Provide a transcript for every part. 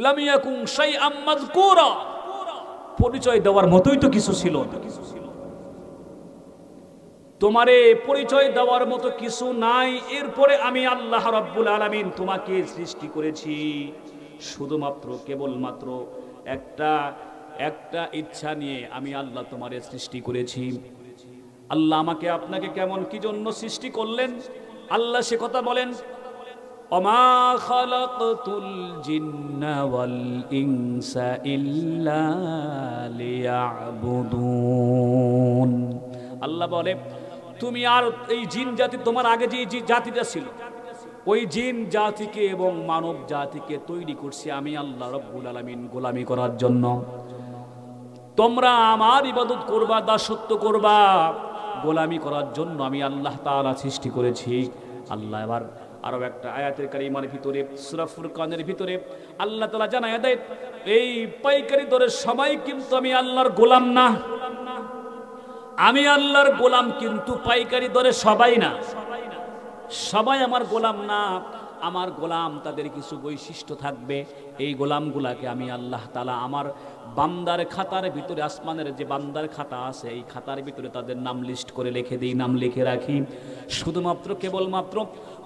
লাম ইয়াকুন শাইআম মাযকুরা, পরিচয় দেওয়ার মতোই তো কিছু ছিল না। তোমারে পরিচয় দেওয়ার মতো কিছু নাই। এরপরে আমি আল্লাহ রাব্বুল আলামিন তোমাকে সৃষ্টি করেছি শুধুমাত্র কেবলমাত্র একটা ইচ্ছা নিয়ে আমি আল্লাহ তোমারে সৃষ্টি করেছি। আল্লাহ আমাকে আপনাকে কেমন কি জন্য সৃষ্টি করলেন, আল্লাহ সে কথা বলেন, ওমা খালাকতুল জিন্না ওয়াল ইনসা ইল্লা লিয়াবুদুন। আল্লাহ বলে তুমি আর এই জিন জাতি, তোমার আগে যে জাতিটা ছিল ওই জিন জাতিকে এবং মানব জাতিকে তৈরি করছি আমি আল্লাহ রাব্বুল আলামিন গোলামি করার জন্য। তোমরা আমার ইবাদত করবা, দাসত্ব করবা, গোলামি করার জন্য আমি আল্লাহ তাআলা সৃষ্টি করেছি। আল্লাহ এবার আরো একটা আয়াতের কারিমার ভিতরে সূরা ফুরকানের ভিতরে আল্লাহ তাআলা জানায় দেয়, এই পাইকারি দরে সবাই কিন্তু আমি আল্লাহর গোলাম না। আমি আল্লাহর গোলাম, কিন্তু পাইকারি দরে সবাই না, সবাই আমার গোলাম না। আমার গোলাম তাদের কিছু বৈশিষ্ট্য থাকবে, এই গোলামগুলাকে আমি আল্লাহ তাআলা আমার বান্দার খাতার ভিতরে, আসমানের যে বান্দার খাতা আছে এই খাতার ভিতরে তাদের নাম লিস্ট করে লিখে দিই, নাম লিখে রাখি। শুধুমাত্র কেবলমাত্র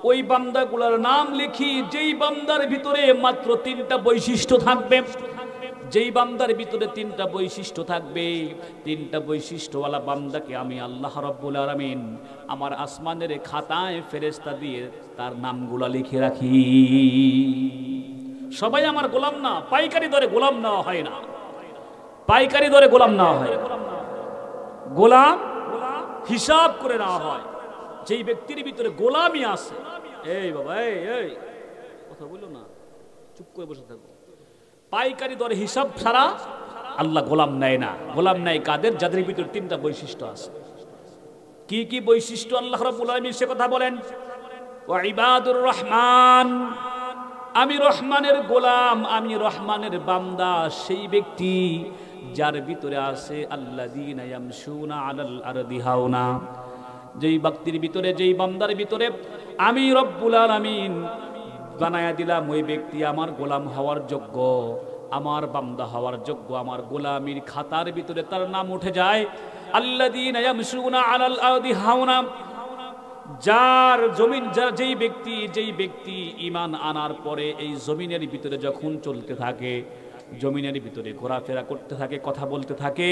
ওই বান্দাগুলার নাম লিখি যেই বান্দার ভিতরে মাত্র 3টা বৈশিষ্ট্য থাকবে, যেই বান্দার ভিতরে 3টা বৈশিষ্ট্য থাকবে, 3টা বৈশিষ্ট্যওয়ালা বান্দাকে আমি আল্লাহ রাব্বুল আলামিন আমার আসমানের খাতায় ফেরেশতা দিয়ে তার নামগুলা লিখে রাখি। সবাই আমার গোলাম না, পাইকারি দরে গোলাম নেওয়া হয় না, পাইকারি দরে গোলাম নেওয়া হয়, গোলাম হিসাব করে নেওয়া হয়। যেই ব্যক্তির ভিতরে গোলামি আছে, এই বাবা এই কথা বললো না, চুপ করে বসে থাকো। পাইকারি দরে হিসাব ছাড়া আল্লাহ গোলাম নেয় না। গোলাম নেয় কাদের? যাদের ভিতরে 3টা বৈশিষ্ট্য আছে। কি কি বৈশিষ্ট্য আল্লাহ রাব্বুল আলামিন সে কথা বলেন, ওয়া ইবাদুর রহমান, আমি রহমানের গোলাম, আমি রহমানের বান্দা সেই ব্যক্তি যার ভিতরে আছে আল্লাযীনা ইয়ামশুনা আলাল আরদি হাওনা, যেই ব্যক্তির ভিতরে, যেই বান্দার ভিতরে আমি রব্বুল আলামিন বানায়া দিলাম ওই ব্যক্তি আমার গোলাম হওয়ার যোগ্য, আমার বান্দা হওয়ার যোগ্য, আমার গোলামির খাতার ভিতরে তার নাম উঠে যায় আল্লাযীনা ইয়ামশুনা আলাল আরদি হাওনা। যার জমিন, যেই ব্যক্তি ঈমান আনার পরে এই জমিনের ভিতরে যখন চলতে থাকে, জমিনের ভিতরে ঘোরাফেরা করতে থাকে, কথা বলতে থাকে,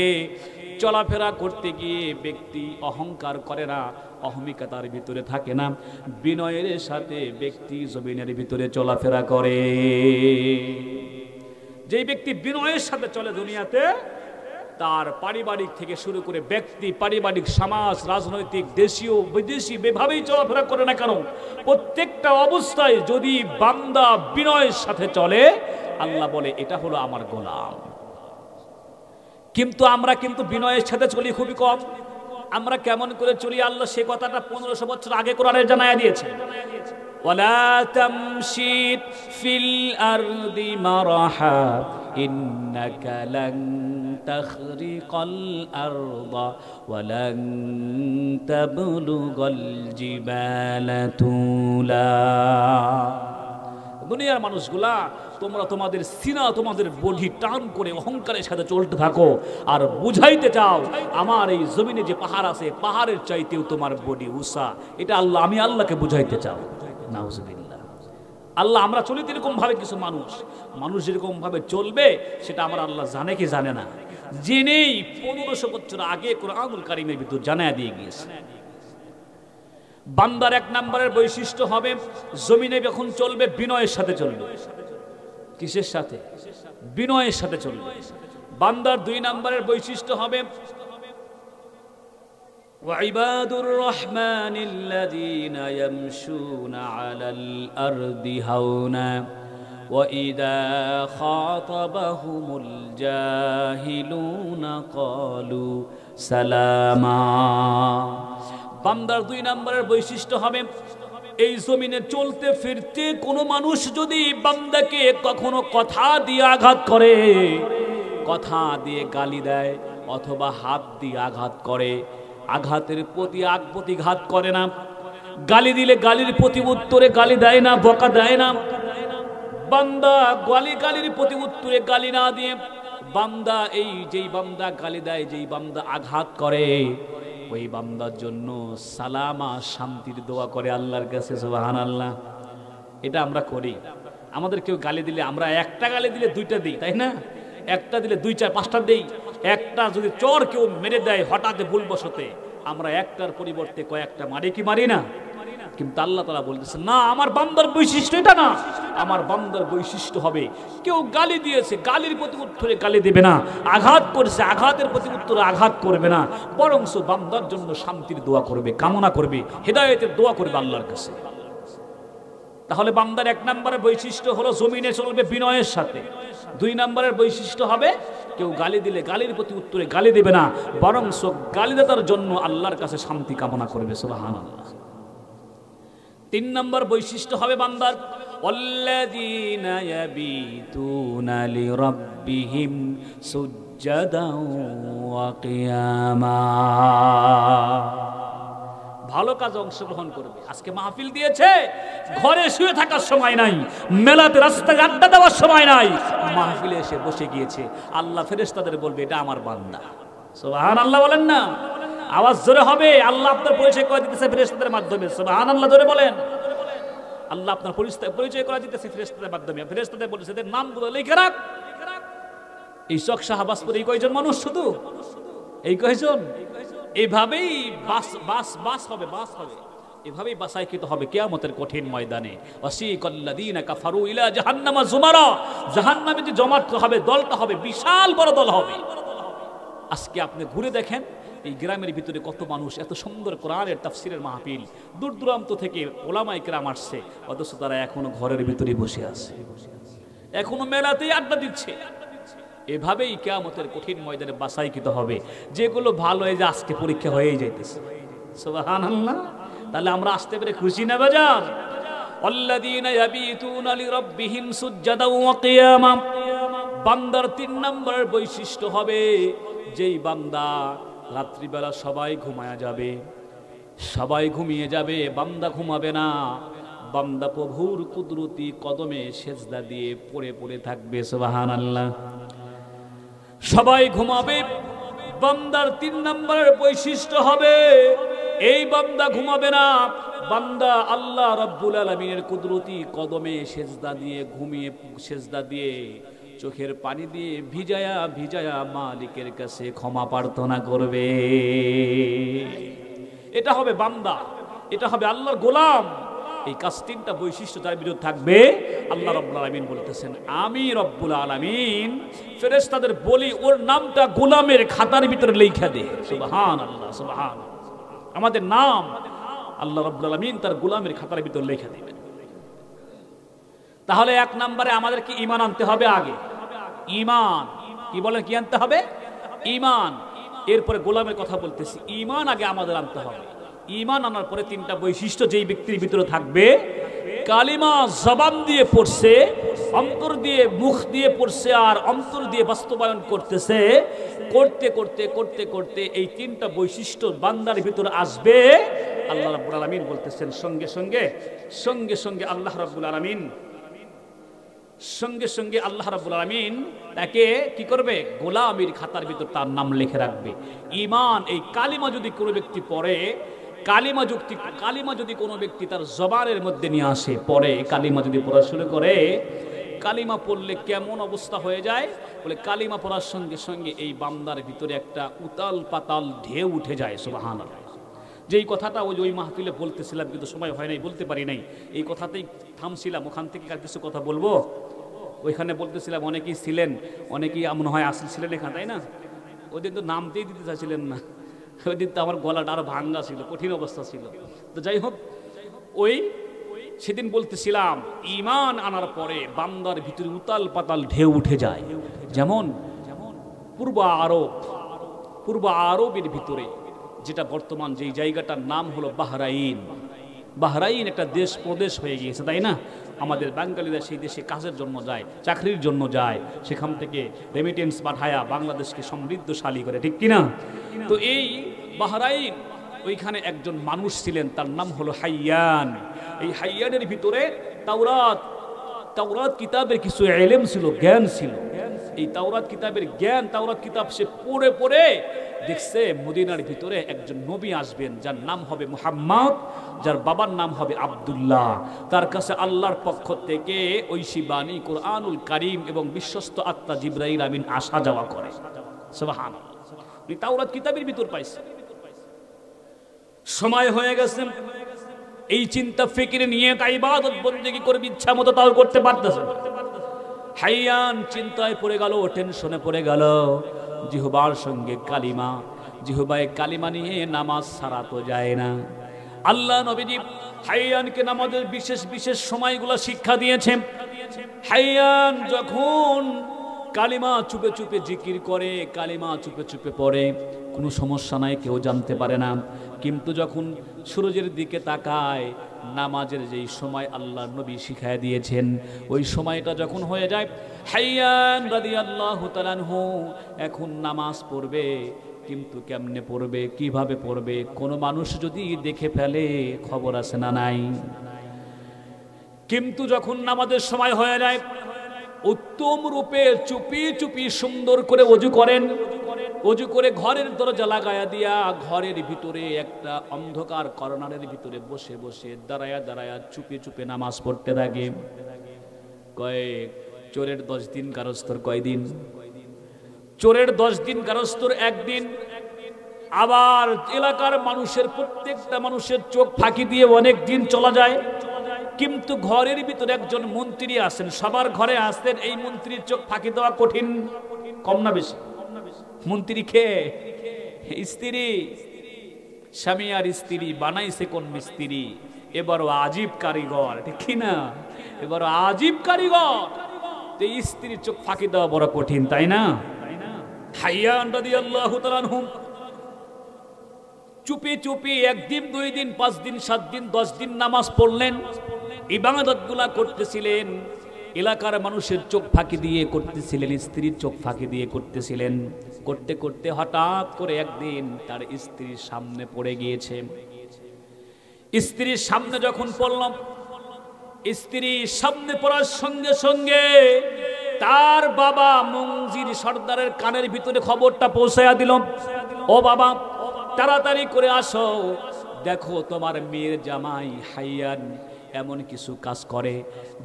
চলাফেরা করতে গিয়ে ব্যক্তি অহংকার করে না, অহমিকাতার ভিতরে থাকে না, বিনয়ের সাথে ব্যক্তি জমিনের ভিতরে চলাফেরা করে। যেই ব্যক্তি বিনয়ের সাথে চলে দুনিয়াতে, তার পারিবারিক থেকে শুরু করে ব্যক্তি, পারিবারিক, সমাজ, রাজনৈতিক, দেশীয় বিদেশি যেভাবেই চলাফেরা করে না কেন, প্রত্যেকটা অবস্থায় যদি বান্দা বিনয়ের সাথে চলে, আল্লাহ বলে এটা হলো আমার গোলাম। কিন্তু আমরা কিন্তু বিনয়ের সাথে চলি খুবই কম। আমরা কেমন করে চলি আল্লাহ সে কথাটা 1500 বছর আগে কোরআনে জানায়া দিয়েছে, ওয়ালা তামশি ফিল আরদি মারহা ইন্নাকা লান তাখরিকাল আরদা ওয়ালান তাবলুগাল জিবালা তুলা। দুনিয়ার মানুষগুলা তোমরা তোমাদের সিনা, তোমাদের বডি টান করে অহংকারের সাথে চলতে থাকো আর বুঝাইতে চাও আমার এই জমিনে যে পাহাড় আছে, পাহাড়ের চাইতেও তোমার বডি উঁচা। এটা আল্লাহ, আমি আল্লাহকে বুঝাইতে চাও। নাউজুবিল্লাহ। আল্লাহ, আমরা চলি এরকম ভাবে, কিছু মানুষ যেরকম ভাবে চলবে সেটা আমার আল্লাহ জানে কি জানে না, জেনেই 1500 বছর আগে কোরআনুল কারীমের ভিতর জানায়া দিয়ে গিয়েছে। বান্দার 1 নম্বরের বৈশিষ্ট্য হবে জমিনে যখন চলবে বিনয়ের সাথে চলবে। কিসের সাথে? বিনয়ের সাথে চলবে। বান্দার 2 নম্বরের বৈশিষ্ট্য হবে ওয়াইবাদুর রহমানিল্লাযীনা ইয়ামশুনা আলাল আরদি হাওনা ওয়া ইযা খাতাবাহুমুল জাহিলুনা ক্বালু সালামা। বান্দার 2 নম্বরের বৈশিষ্ট্য হবে এই জমিনে চলতে ফিরতে কোনো মানুষ যদি বান্দাকে কখনো কথা দিয়ে আঘাত করে, কথা দিয়ে গালি দেয় অথবা হাত দিয়ে আঘাত করে, আঘাতের প্রতিঘাত করে না, গালি দিলে গালির প্রতি উত্তরে গালি দেয় না, বকা দেয় না, বান্দা গালির প্রতি উত্তরে গালি না দিয়ে বান্দা এই যেই বান্দা গালি দেয়, যেই বান্দা আঘাত করে, ওই বান্দার জন্য সালামা শান্তির দোয়া করে আল্লাহর কাছে, সুবহানাল্লাহ। এটা আমরা করি। আমাদের কেউ গালি দিলে আমরা একটা গালি দিলে দুইটা দিই, তাই না? একটা দিলে দুই চার পাঁচটা দেই। একটা যদি চর কেউ মেরে দেয় হঠাৎ ভুলবশতে, আমরা একটার পরিবর্তে কয়েকটা মারি কি মারি না? কিন্তু আল্লাহ তাআলা বলতেছেন না, আমার বান্দার বৈশিষ্ট্য এটা না। আমার বান্দার বৈশিষ্ট্য হবে কেউ গালি দিয়েছে, গালির প্রতি উত্তরে গালি দেবে না, আঘাত করেছে, আঘাতের প্রতি উত্তরে আঘাত করবে না, বরং বান্দার জন্য শান্তির দোয়া করবে, কামনা করবে, হেদায়েতের দোয়া করবে আল্লাহর কাছে। তাহলে বান্দার এক নম্বরের বৈশিষ্ট্য হলো জমিনে চলবে বিনয়ের সাথে। দুই নম্বরের বৈশিষ্ট্য হবে কেউ গালি দিলে গালির প্রতি উত্তরে গালি দেবে না, বরং গালিদাতার জন্য আল্লাহর কাছে শান্তি কামনা করবে, সুবহানাল্লাহ। তিন নম্বর বৈশিষ্ট্য হবে বান্দার আল্লাযীনা ইয়াবিতুনা লিরাব্বিহিম সুজদাও ওয়া কিয়ামা। ভালো কাজে অংশগ্রহণ করবে। আজকে মাহফিল দিয়েছে, ঘরে শুয়ে থাকার সময় নাই, মেলাতে রাস্তায় আড্ডা দেওয়ার সময় নাই, মাহফিলে এসে বসে গিয়েছে। আল্লাহ ফেরেশতাদের বলবে এটা আমার বান্দা, সুবহানাল্লাহ বলেন না? আওয়াজ জোরে হবে। আল্লাহ আপনার পরিচয় করে দিতেছে ফেরেশতাদের মাধ্যমে, সুবহানাল্লাহ জোরে বলেন। আল্লাহ আপনার পরিচয় করে দিতেছে ফেরেশতাদের মাধ্যমে। ফেরেশতাদের বলেছে এদের নামগুলো লিখে রাখ। এই চক শাহবাজপুর এই কয়জন মানুষ, শুধু এই কয়জন। এইভাবেই বাস হবে। এভাবেই বাছাইকৃত হবে কিয়ামতের কঠিন ময়দানে। ওয়াসিকাল্লাযীনা কাফারু ইলা জাহান্নামা যুমারা। জাহান্নামে যে জমাট হবে, দলটা হবে, বিশাল বড় দল হবে। আজকে আপনি ঘুরে দেখেন এই গ্রামের ভিতরে কত মানুষ, এত সুন্দর কোরআনের তাফসীরের মাহফিল, দূর দূরান্ত থেকে ওলামায়ে কেরাম আসছে, অথচ তারা এখনো ঘরের ভিতরে বসে আছে, এখনো মেলাতেই আড্ডা দিচ্ছে। এভাবেই কিয়ামতের কঠিন ময়দানে বাছাইকৃত হবে। যেগুলো ভালো, এই যে আজকে পরীক্ষা হয়েই যাইতেছে, সুবহানাল্লাহ। তাহলে আমরা আসতে পেরে খুশি না বাজার? আল্লাযীনা ইয়াবিতুনা লিরাব্বিহিম সুজদাও ওয়া কিয়ামা। বান্দার তিন নম্বরের বৈশিষ্ট্য হবে যেই বান্দা রাত্রিবেলা সবাই ঘুমায়া যাবে, সবাই ঘুমিয়ে যাবে, বান্দা ঘুমাবে না। বান্দা প্রভুর কুদরতি কদমে সেজদা দিয়ে পড়ে থাকবে, সুবহানাল্লাহ। সবাই ঘুমাবে। বান্দার তিন নম্বরের বৈশিষ্ট্য হবে এই বান্দা ঘুমাবে না। বান্দা আল্লাহ রাব্বুল আলামিনের কুদরতি কদমে সেজদা দিয়ে ঘুমিয়ে, সেজদা দিয়ে চোখের পানি দিয়ে ভিজায়া মালিকের কাছে ক্ষমা প্রার্থনা করবে। এটা হবে বান্দা, এটা হবে আল্লাহর গোলাম। এই কাজ তিনটা বৈশিষ্ট্য তার বিরুদ্ধে থাকবে। আল্লাহ রাব্বুল আলামিন বলতেছেন আমি রব্বুল আলামিন ফেরেশতাদের বলি ওর নামটা গোলামের খাতার ভিতরে লেখা দে। সুবহানাল্লাহ, সুবহানাল্লাহ। আমাদের নাম আল্লাহ রাব্বুল আলামিন তার গোলামের খাতার ভিতরে লেখা দিবেন। তাহলে এক নম্বরে আমাদের কি ঈমান আনতে হবে আগে। ঈমান কি বলেন, কি আনতে হবে? ঈমান। এরপরে গোলামের কথা বলতেছি, ঈমান আগে আমাদের আনতে হবে। ঈমান আনার পরে তিনটা বৈশিষ্ট্য যেই ব্যক্তির ভিতরে থাকবে, কালিমা জবান দিয়ে পড়ছে, অন্তর দিয়ে মুখ দিয়ে পড়ছে, আর অন্তর দিয়ে বাস্তবায়ন করতেছে, করতে এই তিনটা বৈশিষ্ট্য বান্দার ভিতরে আসবে। আল্লাহ রাব্বুল আলামিন বলতেছেন সঙ্গে সঙ্গে আল্লাহ রাব্বুল আলামিন আল্লাহ রাব্বুল আলামিন তাকে কি করবে? গোলামের খাতার ভিতর তার নাম লিখে রাখবে। ঈমান, এই কালিমা যদি কোনো ব্যক্তি পড়ে, কালিমা যদি কোনো ব্যক্তি তার জবানের মধ্যে নিয়ে আসে, পড়ে, কালিমা যদি পড়া শুরু করে, কালিমা পড়লে কেমন অবস্থা হয়ে যায় বলে, কালিমা পড়ার সঙ্গে এই বান্দার ভিতরে একটা উতাল পাতাল ঢেউ উঠে যায়। সুবহানাল্লাহ। যেই কথাটা ওই মাহফিলে বলতেছিলাম, কিন্তু সময় হয় নাই, বলতে পারি নাই। এই কথাতেই থামছিলাম, ওখান থেকে আর কিছু কথা বলবো। ওইখানে বলতেছিলাম অনেকেই ছিলেন, অনেকেই মনে হয় আসল ছিলেন এখানে, তাই না? ওই দিন তো নামতেই দিতে চাইছিলেন না, ওই দিন তো আমার গলাটা আরো ভাঙ্গা ছিল, কঠিন অবস্থা ছিল। তো যাই হোক, সেদিন বলতেছিলাম ঈমান আনার পরে বান্দার ভিতরে উতাল পাতাল ঢেউ উঠে যায়। যেমন পূর্ব আরবের ভিতরে, যেটা বর্তমান যেই জায়গাটার নাম হলো বাহরাইন একটা দেশ প্রদেশ হয়ে গিয়েছে, তাই না? আমাদের বাঙালিরা সেই দেশে কাজের জন্য যায়, চাকরির জন্য যায়, সেখান থেকে রেমিটেন্স পাঠায়া বাংলাদেশকে সমৃদ্ধশালী করে, ঠিক কিনা? তো এই বাহরাইন, ওইখানে একজন মানুষ ছিলেন, তার নাম হলো হাইয়ান। এই হাইয়ানের ভিতরে তাওরাত কিতাবের কিছু ইলম ছিল, জ্ঞান ছিল। এই তাওরাত কিতাবের জ্ঞান, তাওরাত কিতাব সে পড়ে পড়ে দেখছে মদিনার ভিতরে একজন নবী আসবেন, যার নাম হবে মুহাম্মদ, যার বাবার নাম হবে আব্দুল্লাহ। তার কাছে আল্লাহর পক্ষ থেকে ঐশী বাণী কোরআনুল কারীম এবং বিশ্বস্ত আত্মা জিবরাইল আমিন আসা যাওয়া করে। সুবহানাল্লাহ। উনি তাওরাত কিতাবের ভিতর পাইছে। সময় হয়ে গেছে, এই চিন্তা ফিকির নিয়ে ইবাদত বন্দেগী করবে, ইচ্ছা মতো তাও করতে পারতেছে না। হাইয়ান চিন্তায় পড়ে গেল, টেনশনে পড়ে গেল। জিহবার সঙ্গে কালিমা, জিহবায় কালিমা নিয়ে নামাজ ছাড়া তো যায় না। আল্লাহ নবীজি হাইয়ানকে নামাজের বিশেষ বিশেষ সময়গুলো শিক্ষা দিয়েছেন। হাইয়ান যখন কালিমা চুপে চুপে জিকির করে, কালিমা চুপে চুপে পড়ে, কোনো সমস্যা নাই, কেউ জানতে পারে না। কিন্তু যখন সূরজের দিকে তাকায়, নামাজের যেই সময় আল্লাহ নবী শিখায় দিয়েছেন, ওই সময়টা যখন হয়ে যায়, হাইয়ান রাদিয়াল্লাহু তাআলা আনহু এখন নামাজ পড়বে, কিন্তু কেমনে পড়বে, কিভাবে পড়বে? কোনো মানুষ যদি দেখে ফেলে খবর আছে না নাই? কিন্তু যখন নামাজের সময় হয়ে যায়, উত্তম রূপে চুপি চুপি সুন্দর করে ওযু করেন। ওযু করে ঘরের দরজা লাগায়া দিয়া ঘরের ভিতরে একটা অন্ধকার কর্নারের ভিতরে বসে বসে দাঁড়ায়া দাঁড়ায়া চুপি চুপি নামাজ পড়তে লাগে। কয়েক চোরের 10 দিন কারস্তর কয়দিন? চোরের 10 দিন কারস্তর একদিন। আবার এলাকার মানুষের প্রত্যেকটা মানুষের চোখ ফাঁকি দিয়ে অনেক দিন চলা যায়। কিন্তু ঘরের ভিতরে একজন মন্ত্রী আছেন, সবার ঘরে আসতেন, এই মন্ত্রীর চোখ ফাঁকি দেওয়া কঠিন। কম না বেশি? মন্ত্রী খেয়ে স্ত্রী, স্বামী আর স্ত্রী বানাইছে কোন মিস্ত্রি, এবারও আজীব কারিগর, ঠিক না? এবারও আজীব কারিগর। তো স্ত্রীর চোখ ফাঁকি দেওয়া বড় কঠিন, তাই না? হাইয়ান রাদিয়াল্লাহু তাআলা আনহু চুপি চুপি 1 দিন 2 দিন 5 দিন 7 দিন 10 দিন নামাজ পড়লেন, ইবাদতগুলা করতেছিলেন, এলাকার মানুষের চোখ ফাঁকি দিয়ে করতেছিলেন, স্ত্রীর চোখ ফাঁকি দিয়ে করতেছিলেন। করতে করতে হঠাৎ করে একদিন তার স্ত্রীর সামনে পড়ে গিয়েছে। স্ত্রীর সামনে যখন পড়লাম, স্ত্রীর সামনে পড়ার সঙ্গে সঙ্গে তার বাবা মঞ্জির সর্দারের কানের ভিতরে খবরটা পৌঁছায়া দিল, ও বাবা তাড়াতাড়ি করে আসো, দেখো তোমার মেয়ের জামাই হাইয়ান এমন কিছু কাজ করে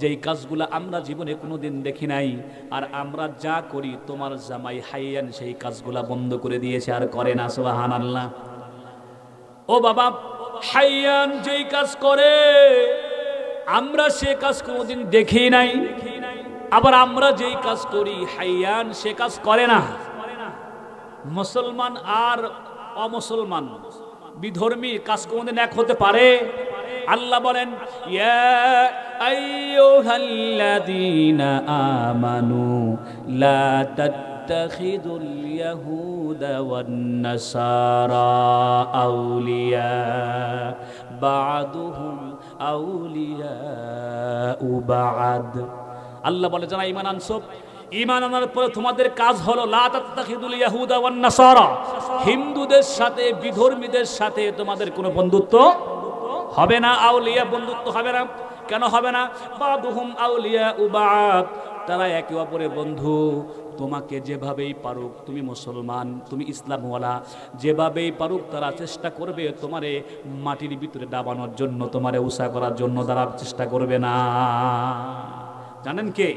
যেই কাজগুলো আমরা জীবনে কোনোদিন দেখি নাই, আর আমরা যা করি তোমার জামাই হাইয়ান সেই কাজগুলা বন্ধ করে দিয়েছে, আর করে না। সুবহানাল্লাহ। ও বাবা, হাইয়ান যেই কাজ করে আমরা সে কাজ কোনোদিন দেখি নাই, আবার আমরা যেই কাজ করি হাইয়ান সে কাজ করে না। মুসলমান আর অমুসলমান, বিধর্মী কাজ কোনোদিন এক হতে পারে? আল্লাহ বলেন, ইয়া আইয়ুহাল্লাযীনা আমানু লা তাত্তাখিযুল ইয়াহুদা ওয়ান নাসারা আউলিয়া বা'দুহুম আউলিয়াউ বা'দ। আল্লাহ বলে, যারা ঈমান আনছো, ঈমান আনার পরে তোমাদের কাজ হলো লা তাত্তাখিযুল ইয়াহুদা ওয়ান নাসারা, হিন্দুদের সাথে বিধর্মীদের সাথে তোমাদের কোনো বন্ধুত্ব হবে না, আউলিয়া বন্ধুত্ব হবে না। কেন হবে না? বাদুহুম আউলিয়াউ বা'দ, তারা একে অপরের বন্ধু। তোমাকে যেভাবেই পারুক, তুমি মুসলমান, তুমি ইসলামওয়ালা, যেভাবেই পারুক তারা চেষ্টা করবে তোমারে মাটির ভিতরে দাবানোর জন্য, তোমারে উঁচা করার জন্য তারা চেষ্টা করবে না। জানেন কে?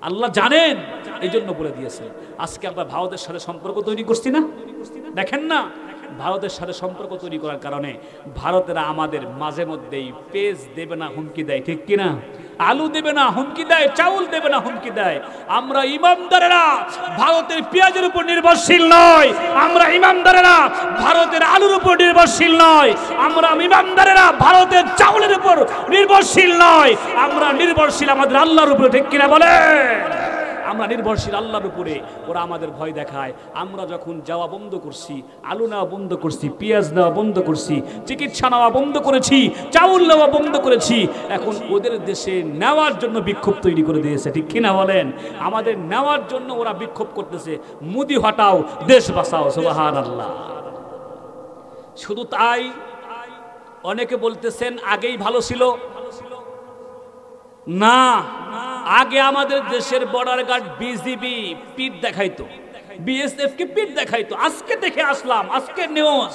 আল্লাহ জানেন, এই জন্য বলে দিয়েছে। আজকে আমরা ভারতের সাথে সম্পর্ক তৈরি করছি না, দেখেন না? ভারতের সাথে সম্পর্ক তৈরি করার কারণে ভারতেরা আমাদের মাঝে মধ্যেই পেজ দেবে না হুমকি দেয়, ঠিক কিনা? আলু দেবে না হুমকি দেয়, চাউল দেবে না হুমকি দেয়। আমরা ইমানদারেরা ভারতের পেঁয়াজের উপর নির্ভরশীল নয়, আমরা ইমানদারেরা ভারতের আলুর উপর নির্ভরশীল নয়, আমরা ইমানদারেরা ভারতের চাউলের উপর নির্ভরশীল নয়, আমরা নির্ভরশীল আমাদের আল্লাহর উপর, ঠিক কিনা বলে? আমরা নির্ভরশীল আল্লাহর উপরে। ওরা আমাদের ভয় দেখায়। আমরা যখন যাওয়া বন্ধ করছি, আলু নেওয়া বন্ধ করছি, পেঁয়াজ নেওয়া বন্ধ করছি, চিকিৎসা নেওয়া বন্ধ করেছি, চাউল নেওয়া বন্ধ করেছি, এখন ওদের দেশে নেওয়ার জন্য বিক্ষোভ তৈরি করে দিয়েছে, ঠিক কিনা বলেন? আমাদের নেওয়ার জন্য ওরা বিক্ষোভ করতেছে, মোদি হটাও, দেশ বাঁচাও। সুবহানাল্লাহ। শুধু তাই, অনেকে বলতেছেন আগেই ভালো ছিল। না, আগে আমাদের দেশের বর্ডার গার্ড বিজিবি পিঠ দেখাইতো, বিএসএফ কে পিঠ দেখাইতো। আজকে দেখে আসলাম, আজকে নিউজ,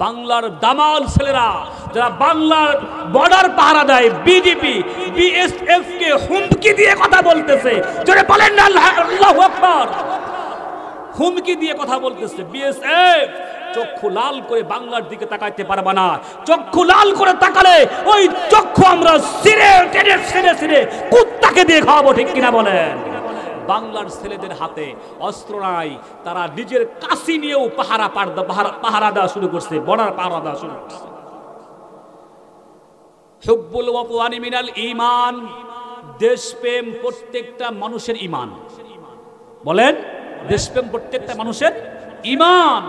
বাংলার দামাল ছেলেরা যারা বাংলার বর্ডার পাহারা দেয়, বিজেপি বিএসএফ কে হুমকি দিয়ে কথা বলতেছে। জোরে বলেন না আল্লাহু আকবার। হুমকি দিয়ে কথা বলতেছে। বিএসএফ চক্ষু লাল করে বাংলার দিকে তাকাইতে পারবে না। চক্ষু লাল করে তাকালে ওই চক্ষু আমরা সিরে টেনে সিরে সিরে কুত্তাকে দিয়ে খাওয়াবো, ঠিক কিনা বলেন? বাংলার ছেলেদের হাতে অস্ত্র নাই, তারা নিজের কাশি নিয়েও পাহারা দেওয়া শুরু করছে, বর্ডার পাহারা দেওয়া শুরু করছে। হুব্বুল ওয়াতনি মিনাল ঈমান, দেশপ্রেম প্রত্যেকটা মানুষের ঈমান। বলেন, দেশপ্রেম প্রত্যেকটা মানুষের ঈমান।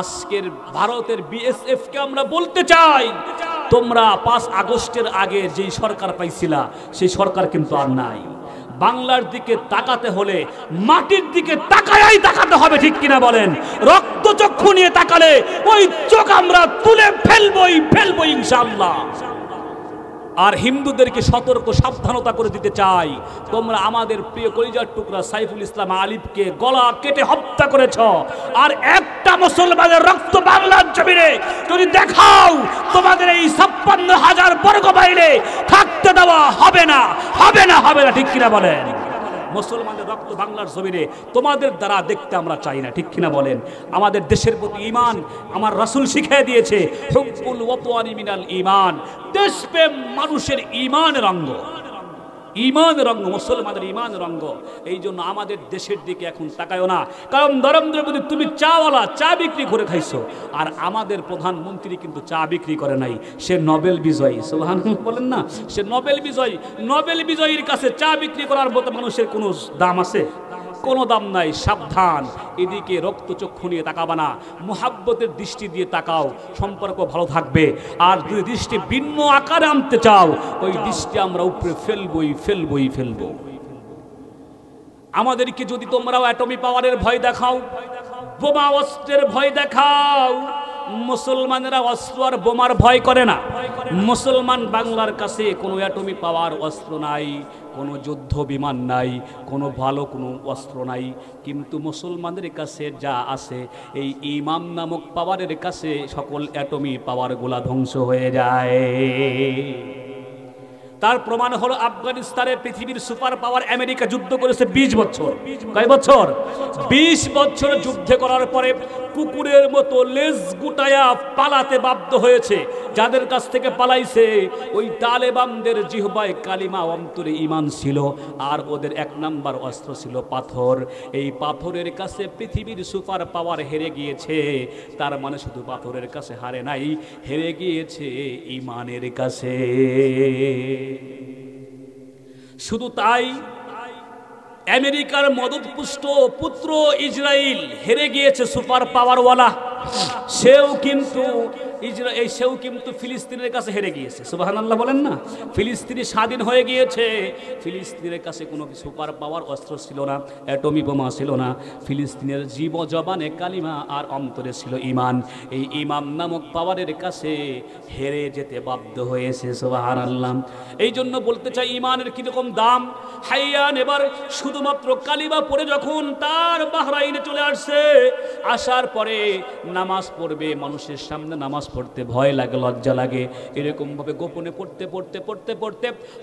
আজকের ভারতের বিএসএফ কে আমরা বলতে চাই, তোমরা 5 আগস্টের আগে যেই সরকার পাইছিলা সেই সরকার কিন্তু আর নাই। বাংলার দিকে তাকাতে হলে মাটির দিকে তাকায়াই তাকাতে হবে, ঠিক কিনা বলেন? রক্তচক্ষু নিয়ে তাকালে ওই চোখ আমরা তুলে ফেলবই ইনশাআল্লাহ। আর হিন্দুদেরকে সতর্ক সাবধানতা করে দিতে চাই, তোমরা আমাদের প্রিয় কলিজার টুকরা সাইফুল ইসলাম আলিফকে গলা কেটে হত্যা করেছ, আর একটা মুসলমানের রক্ত বাংলার জমিনে যদি দেখাও, তোমাদের এই 56,000 বর্গ মাইলে থাকতে দেওয়া হবে না, হবে না, হবে না, ঠিক কিনা বলেন? মুসলমানের রক্ত বাংলার জমিনে তোমাদের দ্বারা দেখতে আমরা চাই না, ঠিক কিনা বলেন? আমাদের দেশের প্রতি ঈমান আমার রাসূল শিখিয়ে দিয়েছে, হুব্বুল ওয়াতনি মিনাল ঈমান, দেশপ্রেম মানুষের ঈমানের অঙ্গ, ঈমানের অঙ্গ, মুসলমানের ঈমানের অঙ্গ। এই জন্য আমাদের দেশের দিকে এখন তাকায়ও না, কারণ নরেন্দ্র মোদী তুমি চাওয়ালা, চা বিক্রি করে খাইছো, আর আমাদের প্রধানমন্ত্রী কিন্তু চা বিক্রি করে নাই, সে নোবেল বিজয়ী। সুবহানাল্লাহ বলেন না, সে নোবেল বিজয়ী। নোবেল বিজয়ীর কাছে চা বিক্রি করার মতো মানুষের কোনো দাম আছে? কোনো দাম নাই। সাবধান, এদিকে রক্তচক্ষু নিয়ে তাকাবা না, মুহাব্বতের দৃষ্টি দিয়ে তাকাও, সম্পর্ক ভালো থাকবে। আর যদি দৃষ্টি ভিন্ন আকারে আনতে চাও, ওই দৃষ্টি আমরা উপরে ফেলবো। আমাদেরকে যদি তোমরাও অ্যাটমি পাওয়ারের ভয় দেখাও, বোমা অস্ত্রের ভয় দেখাও, মুসলমানেরা অস্ত্র আর বোমার ভয় করে না। মুসলমান বাংলার কাছে কোনো অ্যাটমি পাওয়ার অস্ত্র নাই, কোনো যুদ্ধ বিমান নাই, কোনো ভালো কোনো অস্ত্র নাই, কিন্তু মুসলমানদের কাছে যা আছে এই ঈমান নামক পাওয়ারের কাছে সকল অ্যাটমি পাওয়ারগুলা ধ্বংস হয়ে যায়। তার প্রমাণ হলো আফগানিস্তানে পৃথিবীর সুপার পাওয়ার আমেরিকা যুদ্ধ করেছে 20 বছর। কয় বছর? 20 বছর যুদ্ধ করার পরে কুকুরের মতো লেজ গুটায়া পালাতে বাধ্য হয়েছে। যাদের কাছ থেকে পালাইছে ওই তালেবানদের জিহ্বায় কালিমা, অন্তরে ঈমান ছিল, আর ওদের 1 নাম্বার অস্ত্র ছিল পাথর। এই পাথরের কাছে পৃথিবীর সুপার পাওয়ার হেরে গিয়েছে। তার মানে শুধু পাথরের কাছে হারে নাই, হেরে গিয়েছে ঈমানের কাছে। শুধু তাই, আমেরিকার মদতপুষ্ট পুত্র ইসরায়েল হেরে গিয়েছে সুপার পাওয়ারওয়ালা, সেও কিন্তু ফিলিস্তিনের কাছে হেরে গিয়েছে। সুবহানাল্লাহ বলেন না। ফিলিস্তিন স্বাধীন হয়ে গিয়েছে, ফিলিস্তিনের কাছে কোনো সুপার পাওয়ার অস্ত্র ছিল না, অ্যাটমি বোমা ছিল না, ফিলিস্তিনের জবানে কালিমা আর অন্তরে ছিল ঈমান। এই ঈমান নামক পাওয়ারের কাছে হেরে যেতে বাধ্য হয়েছে। সুবহানাল্লাহ। এই জন্য বলতে চাই ঈমানের কিরকম দাম। হাইয়ান এবার শুধুমাত্র কালিমা পড়ে যখন তার বাহরাইনে চলে আসছে, আসার পরে নামাজ পড়বে, মানুষের সামনে নামাজ পড়তে ভয় লাগে, লজ্জা লাগে, এরকম ভাবে গোপনে পড়তে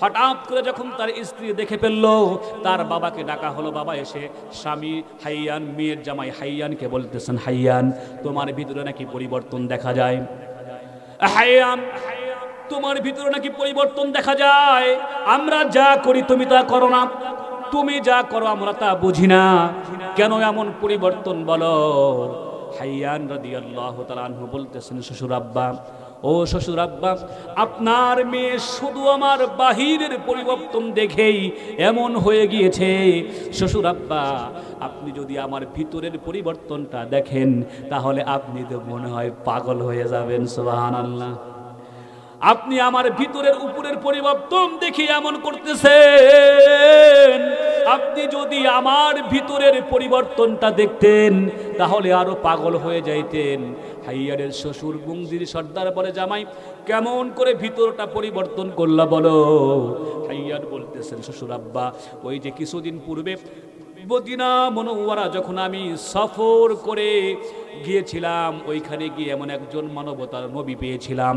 হঠাৎ করে যখন তার স্ত্রী দেখে ফেললো, তার বাবাকে ডাকা হলো। বাবা এসে স্বামী হাইয়ান, মেয়ের জামাই হাইয়ানকে বলতেছেন, হাইয়ান তোমার ভিতরে নাকি পরিবর্তন দেখা যায়, হাইয়ান তোমার ভিতরে নাকি পরিবর্তন দেখা যায়, আমরা যা করি তুমি তা করো না, তুমি যা করো আমরা তা বুঝি না, কেন এমন পরিবর্তন বলো? হাইয়ান রাদিয়াল্লাহু তাআলা আনহু বলতেছেন, শ্বশুর আব্বা, ও শ্বশুর আব্বা, আপনার মেয়ে শুধু আমার বাহিরের পরিবর্তন দেখেই এমন হয়ে গিয়েছে। শ্বশুর আব্বা, আপনি যদি আমার ভিতরের পরিবর্তনটা দেখেন তাহলে আপনি তো মনে হয় পাগল হয়ে যাবেন। সুবহানাল্লাহ। আপনি আমার ভিতরের উপরের পরিবর্তন দেখে এমন করতেছেন। আপনি যদি আমার ভিতরের পরিবর্তনটা দেখতেন তাহলে আরো পাগল হয়ে যাইতেন। হাইয়ারের শ্বশুর মুংজির সর্দার বলে, জামাই কেমন করে ভিতরটা পরিবর্তন করলা বলো। হাইয়ার বলতেছেন, শ্বশুর আব্বা, ওই যে কিছুদিন পূর্বে মদিনা মুনওয়ারা যখন আমি সফর করে গিয়েছিলাম, ওইখানে গিয়ে এমন একজন মানবতার নবী পেয়েছিলাম,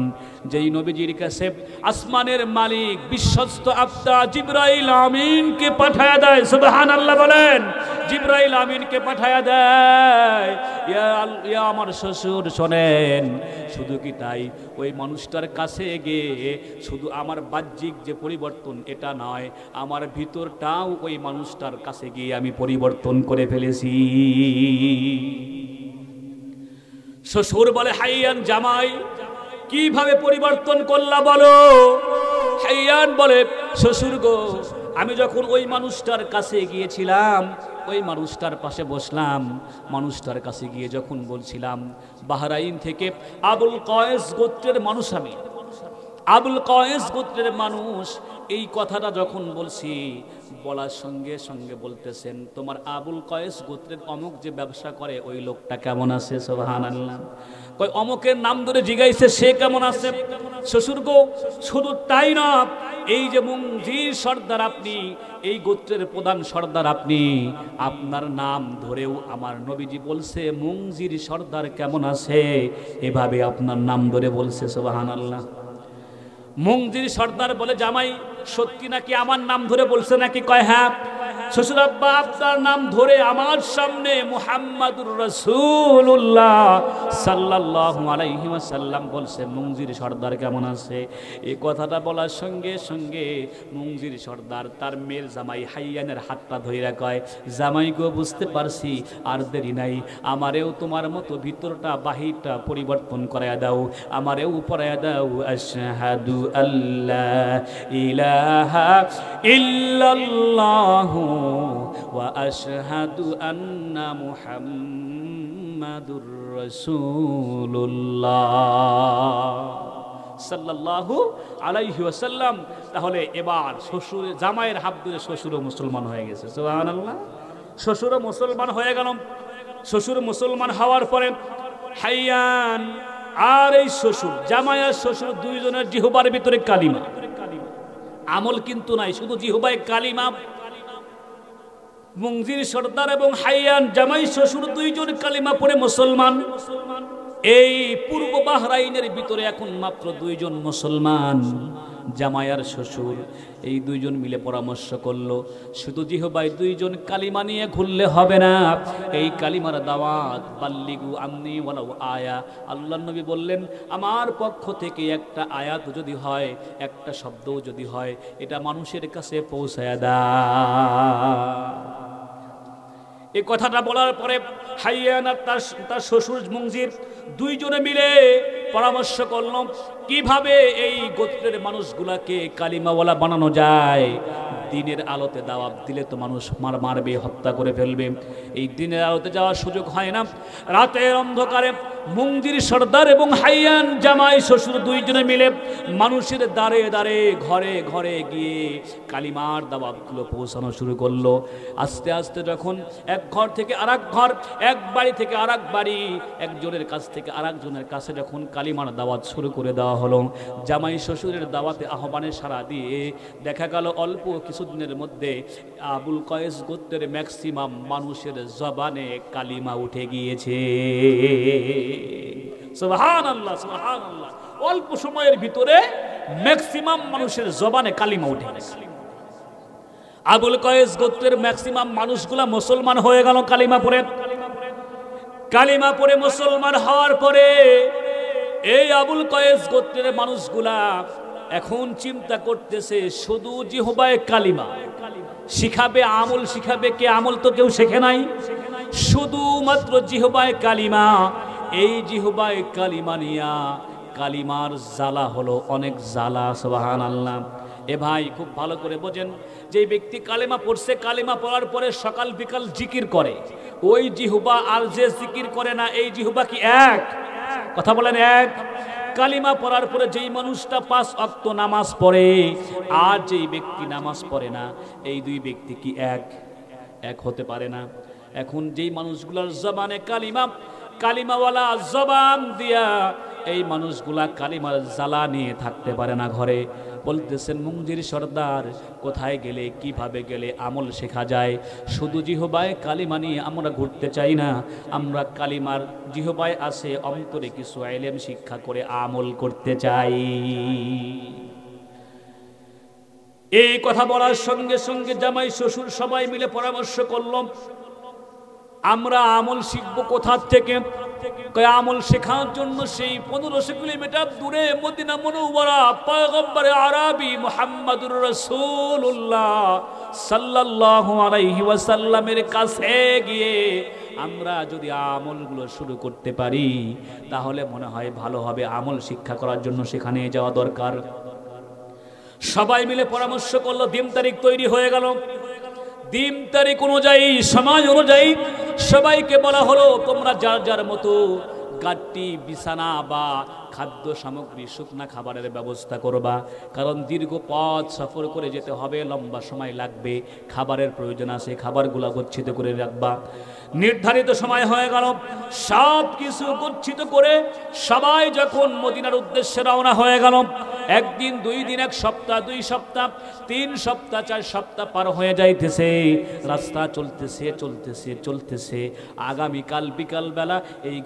যেই নবীজির কাছে আসমানের মালিক বিশ্বস্ত আত্মা জিবরাইল আমিনকে পাঠায়া দেয়। সুবহানাল্লাহ বলেন। জিবরাইল আমিনকে পাঠায়া দেয়। ইয়া আমার শ্বশুর শোনেন, শুধু কি তাই, ওই মানুষটার কাছে গিয়ে শুধু আমার বাহ্যিক যে পরিবর্তন এটা নয়, আমার ভিতরটাও ওই মানুষটার কাছে গিয়ে আমি পরিবর্তন করে ফেলেছি। শ্বশুর বলে, হাইয়ান জামাই কিভাবে পরিবর্তন করলা বলো। হাইয়ান বলে, শ্বশুর গো, আমি যখন ওই মানুষটার কাছে গিয়েছিলাম, ওই মানুষটার পাশে বসলাম, মানুষটার কাছে গিয়ে যখন বলছিলাম বাহরাইন থেকে আবুল কয়েস গোত্রের মানুষ আমি, আবুল কয়েস গোত্রের মানুষ, এই কথাটা যখন বলছি, বলার সঙ্গে সঙ্গে বলতেছেন, তোমার আবুল কয়েস গোত্রের অমুক যে ব্যবসা করে ওই লোকটা কেমন আছে। সুবহানাল্লাহ। কই অমুকের নাম ধরে জিগাইছে, সে কেমন আছে। শ্বশুর গো, শুধু তাই না, এই যে মুংজির সর্দার আপনি, এই গোত্রের প্রধান সর্দার আপনি, আপনার নাম ধরেও আমার নবীজি বলছে মুংজির সর্দার কেমন আছে, এভাবে আপনার নাম ধরে বলছে। সুবহানাল্লাহ। মুংজির সর্দার বলে, জামাই সত্যি নাকি আমার নাম ধরে বলছে নাকি? কয় হ্যাঁ। শ্বশুর আব্বা, আপনার নাম ধরে আমার সামনে মুহাম্মাদুর রাসূলুল্লাহ সাল্লাল্লাহু আলাইহি ওয়াসাল্লাম বলছে মুংজির সর্দার কেমন আছে। এই কথাটা বলার সঙ্গে সঙ্গে মুংজির সর্দার তার মেয়ের জামাই হাইয়ানের হাতটা ধইরা কয়, জামাই গো, বুঝতে পারছি, আর দেরি নাই, আমারেও তোমার মতো ভিতরটা বাহিরটা পরিবর্তন করায়া দাও, আমারেও পরায়া দাও আশহাদু আল্লা ইলাহা ইল্লাল্লাহু ওয়া আশহাদু আন্না মুহাম্মাদুর রাসূলুল্লাহ সাল্লাল্লাহু আলাইহি ওয়াসাল্লাম। তাহলে এবার শ্বশুর জামাইয়ের হাত ধরে শ্বশুরও মুসলমান হয়ে গেছে। সুবহানাল্লাহ। শ্বশুরও মুসলমান হয়ে গেল। শ্বশুর মুসলমান হওয়ার পরে হাইয়ান আর এই শ্বশুর, জামাই আর শ্বশুর দুইজনের জিহ্বার ভিতরে কালিমা, আমল কিন্তু নাই, শুধু জিহ্বায় কালিমা। মুংজির সর্দার এবং হাইয়ান জামাই শ্বশুর দুইজন কালিমা পড়ে মুসলমান। এই পূর্ব বাহরাইনের ভিতরে এখন মাত্র দুইজন মুসলমান, জামাই আর শ্বশুর। এই দুইজন মিলে পরামর্শ করলো, শুধু জিহ্বায় দুইজন কালিমা নিয়ে ঘুরলে হবে না, এই কালিমার দাওয়াত বাল্লিগু আন্নি ওয়ালাউ আয়া। আল্লাহর নবী বললেন, আমার পক্ষ থেকে একটা আয়াত যদি হয়, একটা শব্দও যদি হয়, এটা মানুষের কাছে পৌঁছায়া দাও। এই কথাটা বলার পরে হাইয়ান আর তার শ্বশুর মুংজির দুইজনে মিলে পরামর্শ করল কিভাবে এই গোত্রের মানুষগুলাকে কালিমাওয়ালা বানানো যায়। দিনের আলোতে দাওয়াত দিলে তো মানুষ মারবে, হত্যা করে ফেলবে, এই দিনের আলোতে যাওয়ার সুযোগ হয় না। রাতের অন্ধকারে মুংজির সর্দার এবং হাইয়ান জামাই শ্বশুর দুইজনে মিলে মানুষের দ্বারে দ্বারে ঘরে ঘরে গিয়ে কালিমার দাওয়াতগুলো পৌঁছানো শুরু করলো। আস্তে আস্তে যখন এক ঘর থেকে আরেক ঘর, এক বাড়ি থেকে আরেক বাড়ি, একজনের কাছ থেকে আরেকজনের কাছে যখন কালিমার দাওয়াত শুরু করে দেওয়া হলো, জামাই শ্বশুরের দাওয়াতে আহ্বানে সাড়া দিয়ে দেখা গেল অল্প কিছুদিনের মধ্যে আবুল কয়েস গোত্রের ম্যাক্সিমাম মানুষের জবানে কালিমা উঠে গিয়েছে। সুবহানাল্লাহ, সুবহানাল্লাহ। অল্প সময়ের ভিতরে ম্যাক্সিমাম মানুষের জবানে কালিমা উঠে গেছে। আবুল কয়েস গোত্রের ম্যাক্সিমাম মানুষগুলা মুসলমান হয়ে গেল কালিমা পড়ে। কালিমা পড়ে মুসলমান হওয়ার পরে এই আবুল কয়েস গোত্রের মানুষগুলা এখন চিন্তা করতেছে শুধু জিহ্বায়ে কালিমা শিখাবে, আমল শিখাবে কে? আমল তো কেউ শেখে নাই, শুধুমাত্র জিহ্বায়ে কালিমা। এই জিহ্বায়ে কালিমা নিয়া কালিমার জ্বালা হলো অনেক জ্বালা। সুবহানাল্লাহ। এ ভাই খুব ভালো করে বোঝেন, যে ব্যক্তি কালেমা পড়ছে, কালেমা পড়ার পরে সকাল বিকাল জিকির করে, ওই জিহ্বা আর যে জিকির করে না, এই জিহ্বা কি এক? কথা বলেন এক? কালিমা পড়ার পরে যেই মানুষটা 5 ওয়াক্ত নামাজ পড়ে আর যেই ব্যক্তি নামাজ পড়ে না, এই দুই ব্যক্তি কি এক হতে পারে না? এখন যেই মানুষগুলোর জবানে কালিমাওয়ালা জবান দিয়া এই মানুষগুলা কালিমার জ্বালা নিয়ে থাকতে পারে না ঘরে। বলতেছেন মুঙ্গির সর্দার, কোথায় গেলে কিভাবে গেলে আমল শেখা যায়? শুধু জিহবায় কালিমা নিয়ে আমরা ঘুরতে চাই না, আমরা কালিমার জিহবায় আসে অন্তরে কিছু ইলম শিক্ষা করে আমল করতে চাই। এই কথা বলার সঙ্গে সঙ্গে জামাই শ্বশুর সবাই মিলে পরামর্শ করলাম, আমরা আমল শিখবো কোথা থেকে? আমল শেখার জন্য সেই 1500 কিলোমিটার দূরে মদিনা মুনাওয়ারা পয়গম্বরে আরবি মুহাম্মদুর রাসূলুল্লাহ সাল্লাল্লাহু আলাইহি ওয়াসাল্লামের কাছে গিয়ে আমরা যদি আমলগুলো শুরু করতে পারি তাহলে মনে হয় ভালো হবে। আমল শিক্ষা করার জন্য সেখানে যাওয়া দরকার। সবাই মিলে পরামর্শ করলো, দিন তারিখ তৈরি হয়ে গেল। দিন তারিখ অনুযায়ী, সময় অনুযায়ী সবাইকে বলা হলো, তোমরা যার যার মতো গাড়ি, বিছানা বা খাদ্য সামগ্রী, শুকনা খাবারের ব্যবস্থা করবা, কারণ দীর্ঘ পথ সফর করে যেতে হবে, লম্বা সময় লাগবে, খাবারের প্রয়োজন আছে, খাবারগুলো গচ্ছিত করে রাখবা। নির্ধারিত সময় হয়ে গেল, সব কিছু গচ্ছিত করে সবাই যখন মদিনার উদ্দেশ্যে রওনা হয়ে গেল, একদিন, 2 দিন, 1 সপ্তাহ, 2 সপ্তাহ, 3 সপ্তাহ, 4 সপ্তাহ পার হয়ে যাইতেছে। রাস্তা চলতেছে। আগামীকাল বিকালবেলা এই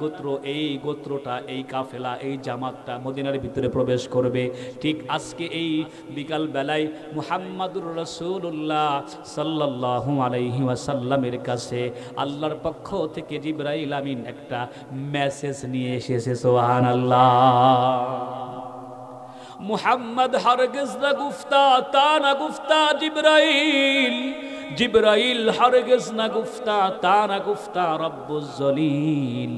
গোত্রটা, এই কাফেলা, এই জামাতটা মদিনার ভিতরে প্রবেশ করবে। ঠিক আজকে এই বিকাল বেলায় মুহাম্মাদুর রাসূলুল্লাহ সাল্লাল্লাহু আলাইহি ওয়াসাল্লামের কাছে আল্লাহর পক্ষ থেকে জিবরাইল আমিন একটা মেসেজ নিয়ে এসেছে। সুবহানাল্লাহ। মুহাম্মদ হরগিজ না গুফতা, তা না গুফতা জিবরাইল হরগিজ না গুফতা, তা না গুফতা রব্বুল জলিল।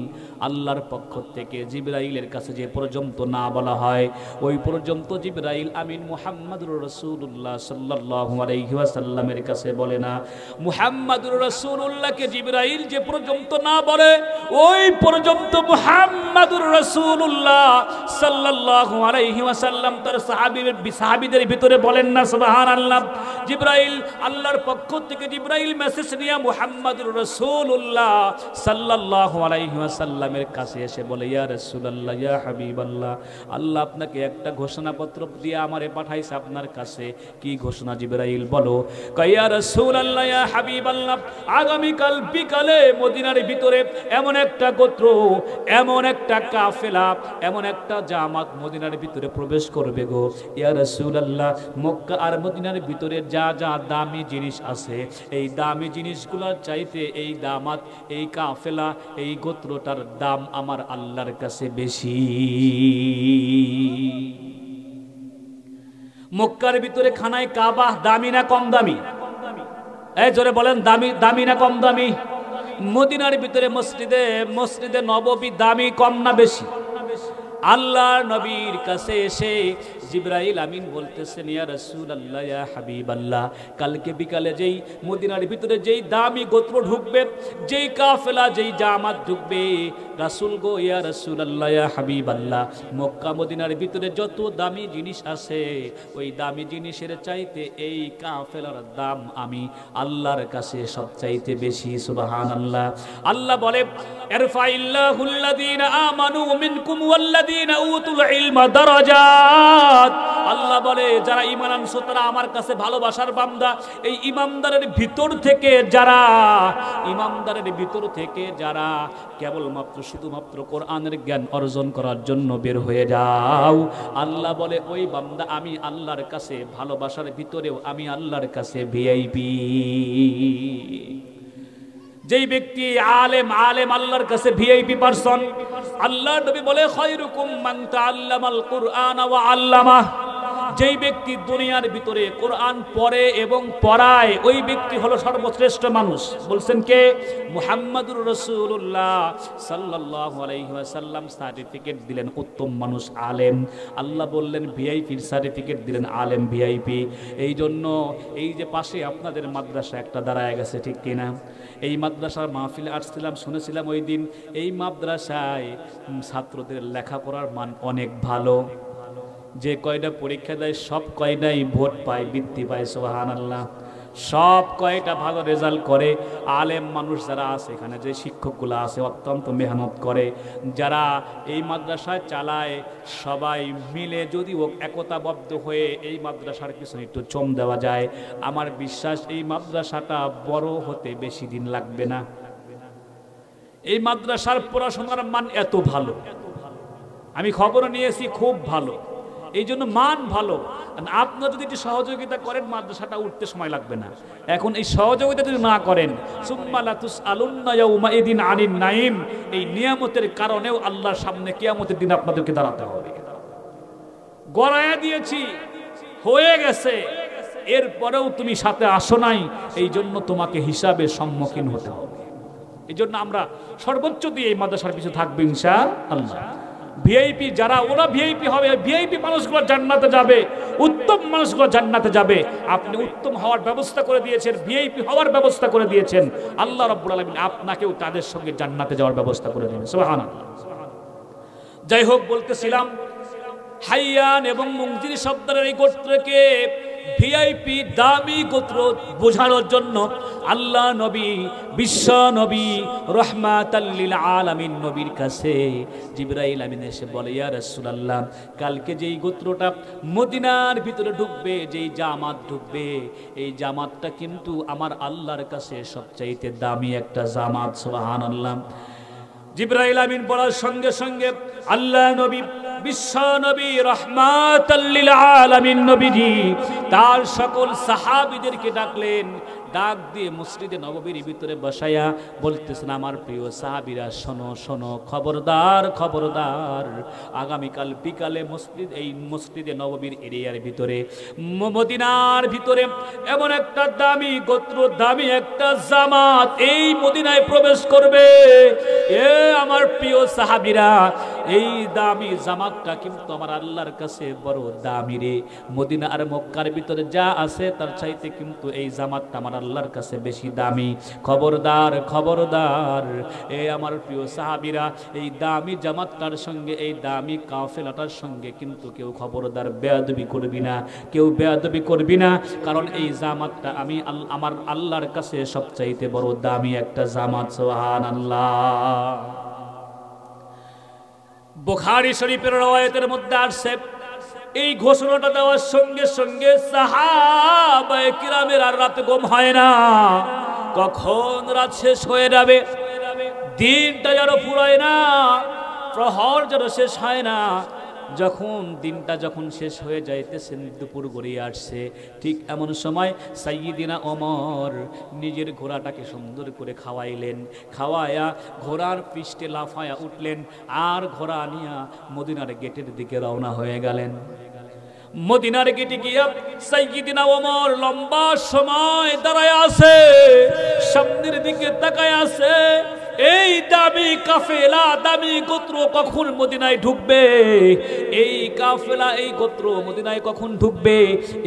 আল্লাহর পক্ষ থেকে জিবরাইলের কাছে যে পর্যন্ত না বলা হয় ওই পর্যন্ত জিবরাইল আমিন মুহাম্মদুর রাসূলুল্লাহ সাল্লাল্লাহু আলাইহি ওয়াসাল্লামের কাছে বলে না। মুহাম্মদুর রাসূলুল্লাহকে জিবরাইল যে পর্যন্ত না বলে ওই পর্যন্ত মুহাম্মদুর রাসূলুল্লাহ সাল্লাল্লাহু আলাইহি ওয়াসাল্লাম তার সাহাবীদের ভিতরে বলেন না সুবহানাল্লাহ। জিবরাইল আল্লাহর পক্ষ থেকে জিবরাইল মেসেজ নিয়ে মুহাম্মদুর রাসূলুল্লাহ সাল্লাল্লাহু আলাইহি ওয়াসাল্লাম এর কাছে এসে বলে, ইয়া রাসূলুল্লাহ, ইয়া হাবিবাল্লাহ, আল্লাহ আপনাকে একটা ঘোষণাপত্র দিয়ে আমারে পাঠাইছে আপনার কাছে। কি ঘোষণা জিবরাইল? বলো। ইয়া রাসূলুল্লাহ, ইয়া হাবিবাল্লাহ, আগামীকাল বিকালে মদিনার ভিতরে এমন একটা গোত্র, এমন একটা কাফেলা, এমন একটা জামাত মদিনার ভিতরে প্রবেশ করবে গো। ইয়া রাসূলুল্লাহ, মক্কা আর মদিনার ভিতরে যা যা দামি জিনিস আছে এই দামি জিনিসগুলোর চাইতে এই দামাত, এই কাফেলা, এই গোত্রটার দাম আমার আল্লাহর কাছে বেশি। মক্কার ভিতরে খানায় কাবা দামি না কম দামি? এই জোরে বলেন, দামি না কম দামি? মদিনার ভিতরে মসজিদে নববী দামি কম না বেশি? আল্লাহর নবীর কাছে এসে জিবরাইল আমিন বলতেছেন, ইয়া রাসূলুল্লাহ, ইয়া হাবিবাল্লাহ, কালকে বিকালে যেই মদিনার ভিতরে যেই দামি গোত্র ঢুকবে, যেই কাফেলা, যেই জামাত ঢুকবে, রাসূল গো, ইয়া রাসূলুল্লাহ, ইয়া হাবিবাল্লাহ, মক্কা মদিনার ভিতরে যত দামি জিনিস আছে ওই দামি জিনিসের চাইতে এই কাফেলার দাম আমি আল্লাহর কাছে সবচাইতে বেশি। সুবহানাল্লাহ। আল্লাহ বলে, ইরফাইল্লাহুল্লাযীনা আমানু মিনকুম ওয়াল্লাযীনা উতুল ইলমা দারাজাত। আল্লাহ বলে, যারা ঈমান আনছো তারা আমার কাছে ভালোবাসার বান্দা। এই ইমানদারের ভিতর থেকে যারা কেবলমাত্র শুধুমাত্র কোরআনের জ্ঞান অর্জন করার জন্য বের হয়ে যাও, আল্লাহ বলে ওই বান্দা আমি আল্লাহর কাছে ভালোবাসার ভিতরেও আমি আল্লাহর কাছে ভিআইপি। যেই ব্যক্তি আলেম আল্লাহর কাছে ভিআইপি পারসন, আল্লাহর নবী বলে, খায়রুকুম মান তাআল্লামাল কুরআন ওয়া আল্লামাহ। যেই ব্যক্তি দুনিয়ার ভিতরে কোরআন পড়ে এবং পড়ায় ওই ব্যক্তি হলো সর্বশ্রেষ্ঠ মানুষ। বলছেন কে? মুহাম্মাদুর রাসূলুল্লাহ সাল্লাল্লাহু আলাইহি ওয়াসাল্লাম সার্টিফিকেট দিলেন উত্তম মানুষ আলেম। আল্লাহ বললেন ভিআইপির সার্টিফিকেট দিলেন আলেম ভিআইপি। এই জন্য এই যে পাশে আপনাদের মাদ্রাসা একটা দাঁড়ায় গেছে, ঠিক কিনা? এই মাদ্রাসার মাহফিলে আসছিলাম, শুনেছিলাম ওই দিন এই মাদ্রাসায় ছাত্রদের লেখাপড়ার মান অনেক ভালো। যে কয়টা পরীক্ষা দেয় সব কয়টাই ভোট পায়, বৃত্তি পায়, সুবহানাল্লাহ। সব কয়টা ভালো রেজাল্ট করে। আলেম মানুষ যারা আছে এখানে, যে শিক্ষকগুলো আছে অত্যন্ত মেহনত করে। যারা এই মাদ্রাসায় চালায় সবাই মিলে যদি একতাবদ্ধ হয়ে এই মাদ্রাসার পিছনে একটু চম দেওয়া যায়, আমার বিশ্বাস এই মাদ্রাসাটা বড় হতে বেশি দিন লাগবে না। এই মাদ্রাসার পড়াশোনার মান এত ভালো, আমি খবর নিয়েছি, খুব ভালো। এই জন্য মান ভালো। আপনারা যদি একটু সহযোগিতা করেন মাদ্রাসাটা উঠতে সময় লাগবে না। এখন এই সহযোগিতা যদি না করেন, সুম্মা লা তুসআলুন্না ইয়াউমা ইদিন আনিন নাঈম, এই নিয়ামতের কারণেও আল্লাহর সামনে কিয়ামতের দিন আপনাদেরকে দাঁড়াতে হবে। গড়ায়া দিয়েছি, হয়ে গেছে, এরপরেও তুমি সাথে আসো নাই, এই জন্য তোমাকে হিসাবের সম্মুখীন হতে হবে। এই জন্য আমরা সর্বোচ্চ দিয়ে এই মাদ্রাসার পিছু থাকবো ইনশাআল্লাহ। ভিআইপি যারা, ওরা ভিআইপি হবে, ভিআইপি মানুষগুলো জান্নাতে যাবে, উত্তম মানুষগুলো জান্নাতে যাবে। আপনি উত্তম হওয়ার ব্যবস্থা করে দিয়েছেন, ভিআইপি হওয়ার ব্যবস্থা করে দিয়েছেন, আল্লাহ রাব্বুল আলামিন আপনাকেও তাদের সঙ্গে জান্নাতে যাওয়ার ব্যবস্থা করে দেবেন, সুবহানাল্লাহ। যাই হোক, বলতেছিলাম হাইয়ান এবং মুনজির শব্দের এই গোত্রকে ভিআইপি দামি গোত্র বোঝানোর জন্য আল্লাহ নবী, বিশ্ব নবী, রহমাতাল লিল আলামিন নবীর কাছে জিবরাইল আমিন এসে বলে, ইয়া রাসূলুল্লাহ, কালকে যেই গোত্রটা মদিনার ভিতরে ঢুকবে, যেই জামাত ঢুকবে, এই জামাতটা কিন্তু আমার আল্লাহর কাছে সবচাইতে দামি একটা জামাত, সুবহানাল্লাহ। জিবরাইল আমিন বলার সঙ্গে সঙ্গে আল্লাহ নবী, বিশ্ব নবী, রহমাতাল লিল আলামিন নবীজি তার সকল সাহাবীদেরকে ডাকলেন। ডাক দিয়ে মসজিদে নববীর ভিতরে বসায়া বলতেছেন, আমার প্রিয় সাহাবীরা শোনো শোনো, খবরদার খবরদার, আগামীকাল বিকালে এই মসজিদে নববীর এরিয়ার ভিতরে, মদিনার ভিতরে এমন একটা দামি গোত্র, দামি একটা জামাত এই মদিনায় প্রবেশ করবে। এ আমার প্রিয় সাহাবীরা, এই দামি জামাতটা কিন্তু আমার আল্লাহর কাছে বড় দামি রে। মদিনা আর মক্কার ভিতরে যা আছে তার চাইতে কিন্তু এই জামাতটা আমার আল্লাহর কাছে বেশি দামি। খবরদার খবরদার, এই আমার প্রিয় সাহাবীরা, এই দামি জামাতটার সঙ্গে, এই দামি কাফেলাটার সঙ্গে কিন্তু কেউ খবরদার বেয়াদবি করবি না, কেউ বেয়াদবি করবি না, কারণ এই জামাতটা আমি আমার আল্লাহর কাছে সবচাইতে বড় দামি একটা জামাত, সুবহানাল্লাহ। বুখারী শরীফের রওয়ায়াতের মধ্যে আসছে, এই ঘোষণাটা দেওয়ার সঙ্গে সঙ্গে সাহাবায়ে কিরামের আর রাতে ঘুম হয় না। কখন রাত শেষ হয়ে যাবে, দিনটা যেন ফুরায় না, প্রহর যেন শেষ হয় না। যখন দিনটা শেষ হয়ে যাইতেছেন, দুপুর গড়িয়ে আসছে, ঠিক এমন সময় সাইয়্যিদিনা ওমর নিজের ঘোড়াটাকে সুন্দর করে খাওয়াইলেন। খাওয়ায়া ঘোড়ার পৃষ্ঠে লাফায়া উঠলেন, আর ঘোড়া নিয়া মদিনার গেটের দিকে রওনা হয়ে গেলেন। মদিনার গেটে গিয়া সাইয়্যিদিনা ওমর লম্বা সময় দাঁড়ায় আছে, সামনের দিকে তাকায় আছে। এই দামি কাফেলা, দামি গোত্র কখন মদিনায় ঢুকবে, এই কাফেলা, এই গোত্র মদিনায় কখন ঢুকবে,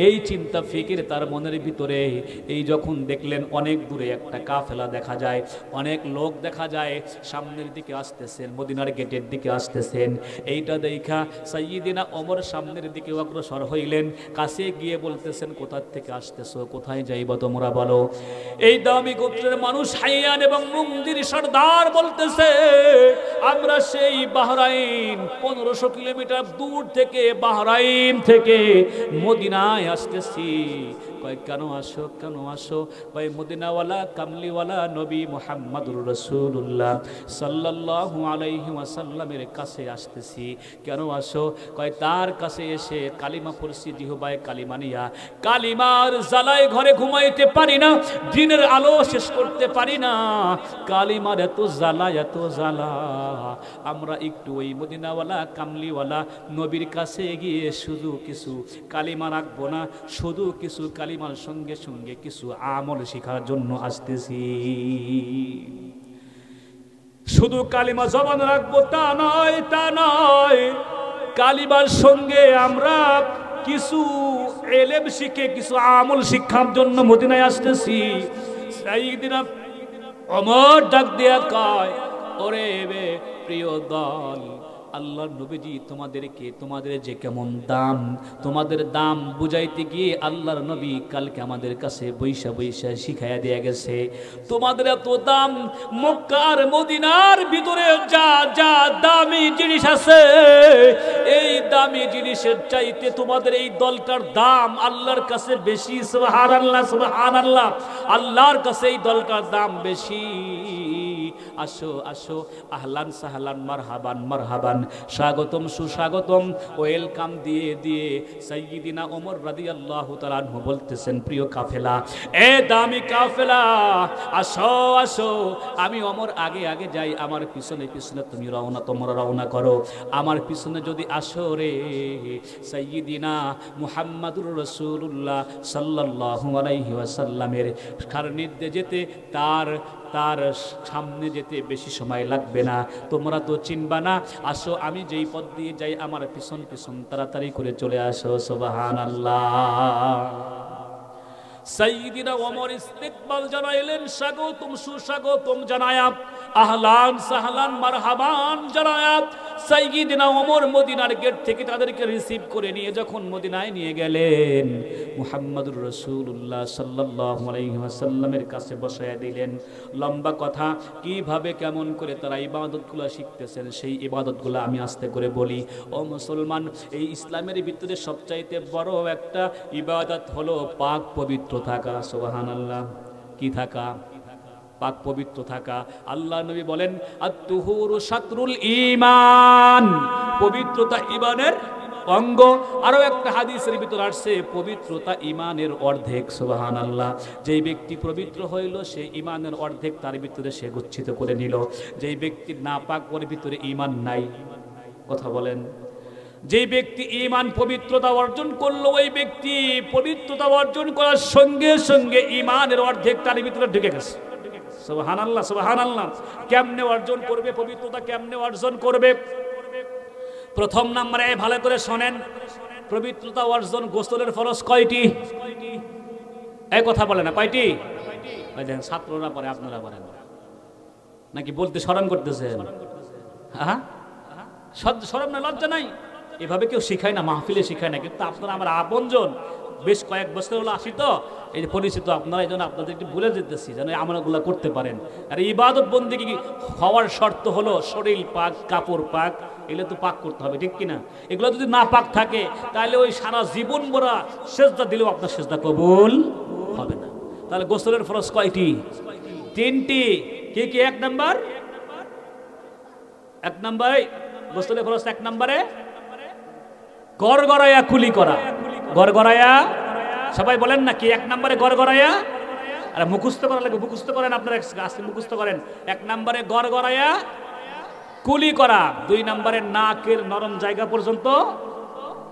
এই চিন্তা ফিকির তার মনের ভিতরে। এই যখন দেখলেন অনেক দূরে একটা কাফেলা দেখা যায়, অনেক লোক দেখা যায়, সামনের দিকে আসতেছেন, মদিনার গেটের দিকে আসতেছেন। এইটা দেখা সাইয়্যিদিনা ওমর সামনের দিকে অগ্রসর হইলেন। কাছে গিয়ে বলতেছেন, কোথা থেকে আসতেছো, কোথায় যাইবা তোমরা বলো। এই দামি গোত্রের মানুষ হাইয়ান এবং মুনজির সর্দার বলতেছে, আমরা সেই বাহরাইন 1500 কিলোমিটার দূর থেকে, বাহরাইন থেকে মদিনায় আসতেছি। কয় কেন আসো, কেন আসো? কয় মদিনাওয়ালা কামলিওয়ালা নবী মুহাম্মদুর রাসূলুল্লাহ সাল্লাল্লাহু আলাইহি ওয়াসাল্লামের কাছে আসতেছি। কেন আসো? কয় তার কাছে এসে কালিমা পড়ছি, জিহবায় কালিমা নিয়া কালিমার জ্বালায় ঘরে ঘুমাইতে পারি না, দিনের আলো শেষ করতে পারি না, কালিমার এত জ্বালা, এত জ্বালা। আমরা একটু ওই মদিনাওয়ালা কামলিওয়ালা নবীর কাছে গিয়ে শুধু কিছু কালিমা রাখবো না, শুধু কিছু কালিমার সঙ্গে সঙ্গে কিছু আমল শেখার জন্য আসতেছি। শুধু কালিমা জবান রাখবো তা নয়, তা নয়, কালিমার সঙ্গে আমরা কিছু এলেম শিখে কিছু আমল শিক্ষার জন্য মদিনায় আসতেছি। সাইয়্যিদিনা ওমর ডাক দিয়া কয়, ওরে বে প্রিয় দল, আল্লাহর নবীজি তোমাদেরকে, তোমাদের যে কেমন দাম, তোমাদের দাম বুঝাইতে গিয়ে আল্লাহর নবী কালকে আমাদের কাছে বৈশা বৈশা শিখাইয়া দিয়ে গেছে। তোমাদের এত দাম, মক্কার মদিনার ভিতরে যা যা দামি জিনিস আছে, এই দামি জিনিসের চাইতে তোমাদের এই দলটার দাম আল্লাহর কাছে বেশি। সুবহানাল্লাহ, সুবহানাল্লাহ, আল্লাহর কাছে এই দলটার দাম বেশি। আসো আসো, আহলান সাহলান, মারহাবান মারহাবান, স্বাগতম সুস্বাগতম, ওয়েলকাম দিয়ে দিয়ে সাইয়্যিদিনা ওমর রাদিয়াল্লাহু তাআলা আনহু বলতেছেন, প্রিয় কাফেলা, এ দামি কাফেলা, আসো আসো, আমি ওমর আগে আগে যাই, আমার পিছনে পিছনে তুমি রওনা, তোমরা রওনা করো। আমার পিছনে যদি আসো রে সাইয়্যিদিনা মুহাম্মাদুর রাসূলুল্লাহ সাল্লাল্লাহু আলাইহি ওয়াসাল্লামের সান্নিধ্যে যেতে, তার সামনে যেতে বেশি সময় লাগবে না, তোমরা তো চিনবা না। আসো, আমি যেই পথ দিয়ে যাই, আমার পিছন পিছন তাড়াতাড়ি করে চলে আসো। সুবহানাল্লাহ। সাইয়্যিদিনা ওমর ইস্তেকবাল জানাইলেন, স্বাগতম সুস্বাগতম জানায়া, আহলান সাহলান মারহাবান জানায়া সাইয়্যিদিনা ওমর মদিনার গেট থেকে তাদেরকে রিসিভ করে নিয়ে যখন মদিনায় নিয়ে গেলেন, মুহাম্মদুর রাসূলুল্লাহ সাল্লাল্লাহু আলাইহি ওয়াসাল্লামের কাছে বসায়া দিলেন। লম্বা কথা, কিভাবে কেমন করে তারা ইবাদতগুলো শিখতেছেন, সেই ইবাদতগুলো আমি আস্তে করে বলি। ও মুসলমান, এই ইসলামের ভিতরে সবচাইতে বড় একটা ইবাদত হলো পাক পবিত্র থাকা। সুবহানাল্লাহ। কি থাকা? পাক পবিত্র থাকা। আল্লাহ নবী বলেন, আত-তুহুরু শাতরুল ঈমান, পবিত্রতা ঈমানের অঙ্গ। আরো একটা হাদিসের ভিতর আসছে, পবিত্রতা ঈমানের অর্ধেক। সুবহানাল্লাহ। যেই ব্যক্তি পবিত্র হইল, সে ঈমানের অর্ধেক তার ভিতরে সে গচ্ছিত করে নিল। যেই ব্যক্তির নাপাক, ওর ভিতরে ঈমান নাই। কথা বলেন। যেই ব্যক্তি ঈমান পবিত্রতা অর্জন করলো, ওই ব্যক্তি পবিত্রতা অর্জন করার সঙ্গে সঙ্গে ঈমানের অর্ধেক তার ভিতরে ঢুকে গেছে। সুবহানাল্লাহ, সুবহানাল্লাহ। কেমনে অর্জন করবে পবিত্রতা? কেমনে অর্জন করবে? প্রথম নম্বরে ভালো করে শোনেন, পবিত্রতা অর্জন গোসলের ফরজ কয়টি? এই কথা বলে না, কয়টি? ওই দেখেন, ছাত্ররা পড়ে, আপনারা বলেন নাকি? বলতে শরম করতেছেন? হ্যাঁ, শরম না, লজ্জা নাই? এভাবে কেউ শিখায় না, মাহফিলে শিখায় না, কিন্তু আপনারা আমার আপনজন, বেশ কয়েক বছর হলো আসি তো, এই যে পরিচিত আপনারা, এই জন্য আপনাদের একটু ভুলে যেতেছি যেন আমলগুলো করতে পারেন। আর ইবাদত বন্দেগী হওয়ার শর্ত হলো শরীর পাক, কাপড় পাক, এগুলো তো পাক করতে হবে, ঠিক কিনা? এগুলো যদি না পাক থাকে, তাহলে ওই সারা জীবন ভরা সেজদা দিলেও আপনার সেজদা কবুল হবে না। তাহলে গোসলের ফরজ কয়টি? তিনটি। কি কি? এক নাম্বার গোসলের ফরজ এক নম্বরে গড়গড়ায়া কুলি করা। গড়গড়ায়া, সবাই বলেন না কি? এক নম্বরে গড়গড়ায়া। আরে মুখস্থ করা লাগবে, মুখস্থ করেন আপনারা, আজকে মুখস্থ করেন। এক নম্বরে গড়গড়ায়া কুলি করা। দুই নম্বরে নাকের নরম জায়গা পর্যন্ত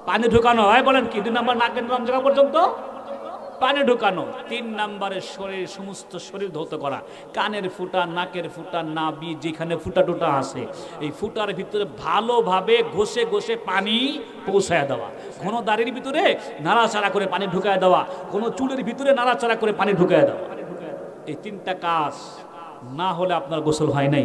পানি ঢুকানো হয়। বলেন কি? দুই নম্বর নাকের নরম জায়গা পর্যন্ত পানি ঢুকানো। তিন নম্বরে শরীর, সমস্ত শরীর ধৌত করা। কানের ফুটা, নাকের ফুটা, নাভি যেখানে ফুটা টুটা আছে, এই ফুটার ভিতরে ভালোভাবে ঘষে ঘষে পানি পৌঁছায় দেওয়া। কোনো দাড়ির ভিতরে নাড়াচাড়া করে পানি ঢুকায় দেওয়া, কোনো চুলের ভিতরে নাড়াচাড়া করে পানি ঢুকায় দেওয়া। এই তিনটা কাজ না হলে আপনার গোসল হয় নাই।